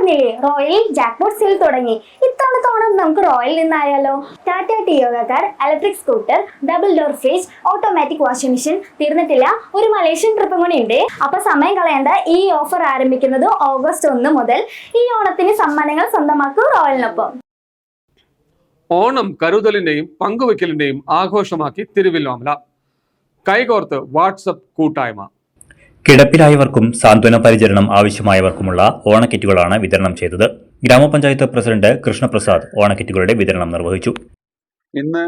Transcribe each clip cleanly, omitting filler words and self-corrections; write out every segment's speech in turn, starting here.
പറഞ്ഞില്ലേ royal jackpot sale തുടങ്ങി. ഇത്തവണത്തെ ഓണം നമുക്ക് റോയൽ നിന്നായാലോ? ടാറ്റ ടിയോഗക്കാർ, electric scooter, double door fridge, automatic washing machine തീർന്നിട്ടില്ല, ഒരു മലേഷ്യൻ ട്രിപ്പും കൂടി ഉണ്ട്. അപ്പൊ സമയം കളയേണ്ട, ഈ ഓഫർ ആരംഭിക്കുന്നത് ഓഗസ്റ്റ് 1 മുതൽ. ഈ ഓണത്തിന് സമ്മാനങ്ങൾ സ്വന്തമാക്കൂ റോയലിനൊപ്പം. ഓണം കരുതലിന്റെയും പങ്കുവെക്കലിന്റെയും ആഘോഷമാക്കി തിരുവല്ലോമല. കൈകോർത്ത് വാട്സപ്പ് കൂട്ടായ്മ. കിടപ്പിലായവർക്കും സാന്ത്വന പരിചരണം ആവശ്യമായവർക്കുമുള്ള ഓണക്കിറ്റുകളാണ് വിതരണം ചെയ്തത്. ഗ്രാമപഞ്ചായത്ത് പ്രസിഡന്റ് കൃഷ്ണപ്രസാദ് ഓണക്കിറ്റുകളുടെ വിതരണം നിർവഹിച്ചു. ഇന്ന്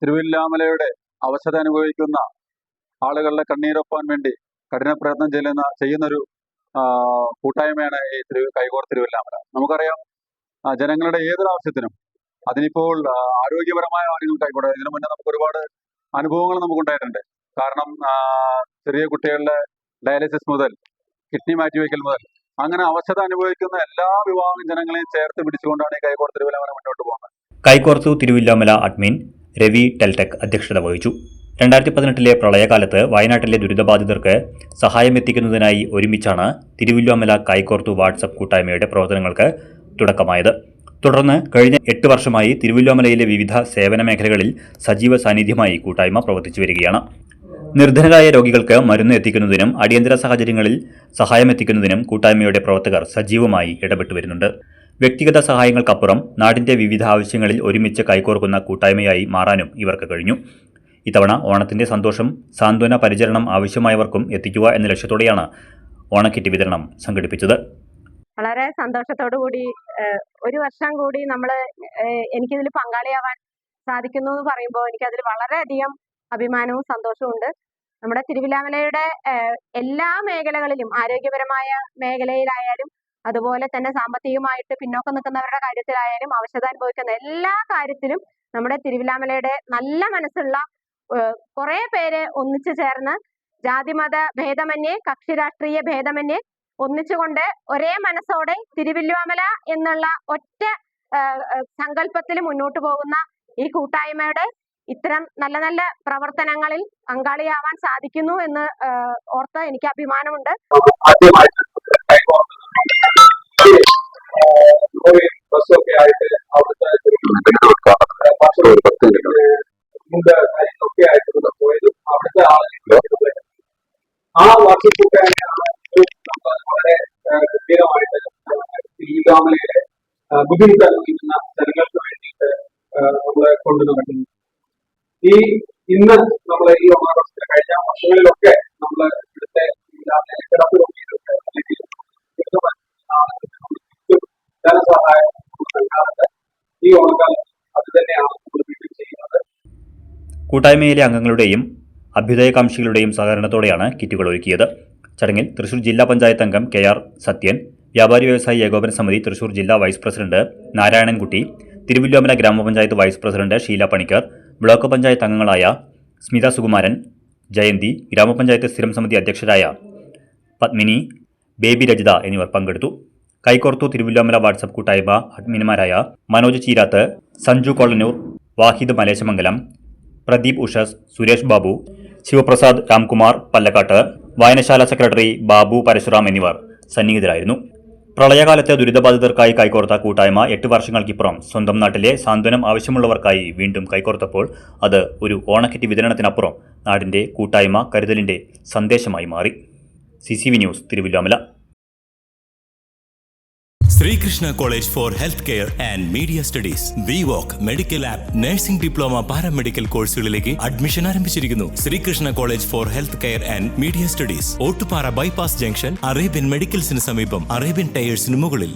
തിരുവല്ലോമലയുടെ അവശത അനുഭവിക്കുന്ന ആളുകളുടെ കണ്ണീരൊപ്പാൻ വേണ്ടി കഠിന പ്രയത്നം ചെയ്യുന്നൊരു കൂട്ടായ്മയാണ് ഈ കൈകോർ തിരുവല്ലോമല. നമുക്കറിയാം, ജനങ്ങളുടെ ഏതൊരാവശ്യത്തിനും, അതിനിപ്പോൾ ആരോഗ്യപരമായ കാര്യങ്ങൾക്കായിക്കോട്ടെ, ഇതിനു മുന്നേ നമുക്ക് ഒരുപാട് അനുഭവങ്ങൾ നമുക്കുണ്ടായിട്ടുണ്ട്. കാരണം ചെറിയ കുട്ടികളുടെ ഡയാലിസിസ് മുതൽ കിഡ്നി മാറ്റിവെക്കൽ മുതൽ അങ്ങനെ അവശത അനുഭവിക്കുന്ന എല്ലാ വിഭാഗം ജനങ്ങളെയും ചേർത്ത് പിടിച്ചുകൊണ്ടാണ് ഈ കൈകോർ തിരുവല്ലോമല മുന്നോട്ട് പോകുന്നത്. കൈകോർത്തു തിരുവല്ലോമല അഡ്മിൻ രവി ടെൽടെക് അധ്യക്ഷത വഹിച്ചു. 2018 പ്രളയകാലത്ത് വയനാട്ടിലെ ദുരിതബാധിതർക്ക് സഹായമെത്തിക്കുന്നതിനായി ഒരുമിച്ചാണ് തിരുവല്ലോമല കൈകോർത്തു വാട്സപ്പ് കൂട്ടായ്മയുടെ പ്രവർത്തനങ്ങൾക്ക് തുടക്കമായത്. തുടർന്ന് കഴിഞ്ഞ 8 വർഷമായി തിരുവല്ലോമലയിലെ വിവിധ സേവന മേഖലകളിൽ സജീവ സാന്നിധ്യമായി കൂട്ടായ്മ പ്രവർത്തിച്ചു വരികയാണ്. നിർധനരായ രോഗികൾക്ക് മരുന്ന് എത്തിക്കുന്നതിനും അടിയന്തര സാഹചര്യങ്ങളിൽ സഹായമെത്തിക്കുന്നതിനും കൂട്ടായ്മയുടെ പ്രവർത്തകർ സജീവമായി ഇടപെട്ടു വരുന്നുണ്ട്. വ്യക്തിഗത സഹായങ്ങൾക്കപ്പുറം നാടിന്റെ വിവിധ ആവശ്യങ്ങളിൽ ഒരുമിച്ച് കൈകോർക്കുന്ന കൂട്ടായ്മയായി മാറാനും ഇവർക്ക് കഴിഞ്ഞു. ഇത്തവണ ഓണത്തിന്റെ സന്തോഷം സാന്ത്വന പരിചരണം ആവശ്യമായവർക്കും എത്തിക്കുക എന്ന ലക്ഷ്യത്തോടെയാണ് ഓണക്കിറ്റ് വിതരണം സംഘടിപ്പിച്ചത്. വളരെ സന്തോഷത്തോടുകൂടി ഒരു വർഷം കൂടി എനിക്കിതിൽ പങ്കാളിയാവാൻ സാധിക്കുന്നു എന്ന് പറയുമ്പോൾ എനിക്കതിൽ വളരെയധികം അഭിമാനവും സന്തോഷവും ഉണ്ട്. നമ്മുടെ തിരുവല്ലോമലയുടെ എല്ലാ മേഖലകളിലും, ആരോഗ്യപരമായ മേഖലയിലായാലും അതുപോലെ തന്നെ സാമ്പത്തികമായിട്ട് പിന്നോക്കം നിൽക്കുന്നവരുടെ കാര്യത്തിലായാലും അവശത അനുഭവിക്കുന്ന എല്ലാ കാര്യത്തിലും നമ്മുടെ തിരുവല്ലോമലയുടെ നല്ല മനസ്സുള്ള കുറെ പേര് ഒന്നിച്ചു ചേർന്ന് ജാതിമത ഭേദമന്യേ, കക്ഷി രാഷ്ട്രീയ ഭേദമന്യേ ഒന്നിച്ചുകൊണ്ട് ഒരേ മനസ്സോടെ തിരുവല്ലോമല എന്നുള്ള ഒറ്റ സങ്കല്പത്തിൽ മുന്നോട്ട് പോകുന്ന ഈ കൂട്ടായ്മയുടെ ഇത്തരം നല്ല നല്ല പ്രവർത്തനങ്ങളിൽ പങ്കാളിയാവാൻ സാധിക്കുന്നു എന്ന് ഓർത്ത് എനിക്ക് അഭിമാനമുണ്ട്. ആ വാട്സപ്പ് കൂട്ടായ്മയാണ് വളരെ ഗംഭീരമായിട്ട് തിരുവല്ലോമലയിലെ ബുദ്ധിമുട്ട് അനുഭവിക്കുന്ന ജനങ്ങൾക്ക് വേണ്ടിയിട്ട് നമ്മളെ കൊണ്ടു നടക്കുന്നത്. ഇന്ന് നമ്മള് ഈ ഓണാഘോഷത്തിന് കഴിഞ്ഞ വർഷങ്ങളിലൊക്കെ നമ്മൾ ഇവിടുത്തെ കിടപ്പ് രോഗികൾക്ക് അല്ലെങ്കിൽ ധനസഹായം നൽകാറുണ്ട്. ഈ ഓണക്കാലം അത് തന്നെയാണ് നമ്മൾ വീണ്ടും ചെയ്യുന്നത്. കൂട്ടായ്മയിലെ അംഗങ്ങളുടെയും അഭ്യുദയകാംക്ഷികളുടെയും സഹകരണത്തോടെയാണ് കിറ്റുകൾ ഒരുക്കിയത്. ചടങ്ങിൽ തൃശൂർ ജില്ലാ പഞ്ചായത്ത് അംഗം KR സത്യൻ, വ്യാപാരി വ്യവസായി ഏകോപന സമിതി തൃശൂർ ജില്ലാ vice president Narayanankutty, Thiruvilwamala grama panchayat vice president Sheela Panicker, block panchayat അംഗങ്ങളായ സ്മിത സുകുമാരൻ, ജയന്തി, ഗ്രാമപഞ്ചായത്ത് സ്ഥിരം സമിതി അധ്യക്ഷരായ പത്മിനി, ബേബി രജിത എന്നിവർ പങ്കെടുത്തു. കൈകോർത്തു തിരുവല്ലോമല വാട്സപ്പ് കൂട്ടായ്മ അഡ്മിന്മാരായ മനോജ് ചീരാത്ത്, സഞ്ജു കൊള്ളനൂർ, വാഹിദ് മലേശമംഗലം, പ്രദീപ് ഉഷസ്, സുരേഷ് ബാബു, ശിവപ്രസാദ് രാംകുമാർ പല്ലക്കാട്ട്, വായനശാല സെക്രട്ടറി ബാബു പരശുറാം എന്നിവർ സന്നിഹിതരായിരുന്നു. പ്രളയകാലത്ത് ദുരിതബാധിതർക്കായി കൈകോർത്ത കൂട്ടായ്മ 8 വർഷങ്ങൾക്കിപ്പുറം സ്വന്തം നാട്ടിലെ സാന്ത്വനം ആവശ്യമുള്ളവർക്കായി വീണ്ടും കൈകോർത്തപ്പോൾ അത് ഒരു ഓണക്കിറ്റ് വിതരണത്തിനപ്പുറം നാടിന്റെ കൂട്ടായ്മ കരുതലിന്റെ സന്ദേശമായി മാറി. CCV ന്യൂസ്, തിരുവല്ലോമല. Sreekrishna college for health care and media studies, VWalk medical app, nursing diploma, paramedical കോഴ്സുകളിലേക്ക് അഡ്മിഷൻ ആരംഭിച്ചിരിക്കുന്നു. Sreekrishna college for health care and media studies, Ottupara bypass junction, Arabian മെഡിക്കൽസിന് സമീപം, അറേബ്യൻ ടയേഴ്സിന് മുകളിൽ.